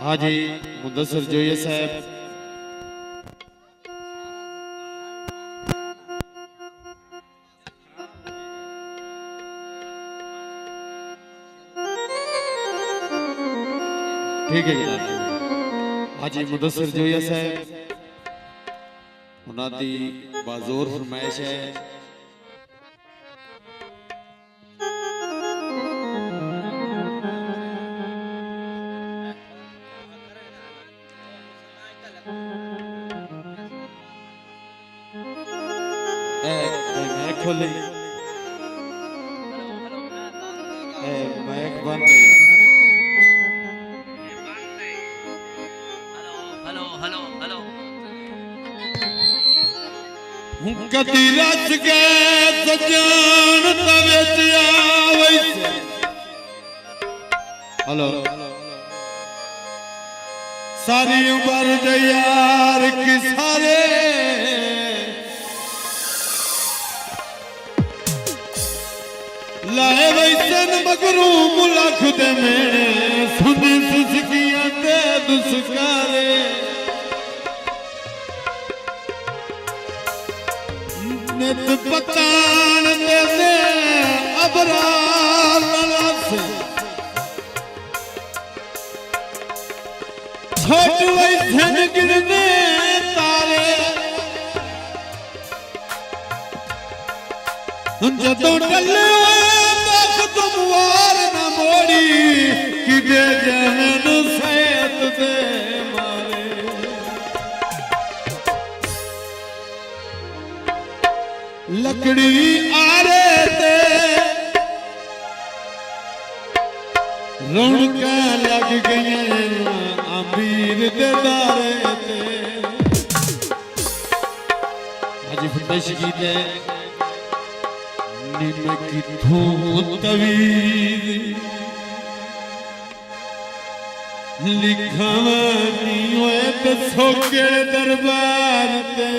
हाजी मुदस्सिर जोइया साहब ठीक है जनाब। हाजी मुदस्सिर जोइया साहब उन्होंने बाजोर फरमाइश है। मैं खोली मैक बंद कदी रच गए सजान तवेच आवैसे। हेलो सारी उम्र दे यार की सारे लाए वैसन मगरूम लख दे में सुनी सुसकियां दे दुस्कारे नित पतान दे दे अबरार से छोट वैसन गिरने तारे जदों टले तुम वार न मोड़ी कि दे जहन सैत दे मारे लकड़ी आरे ते रौनका लग गई अमीर दे दारे ते। हाजी फरमाइश गीत है किथों तवीर लिखावा नहीं होए तो सोके दरबार ते।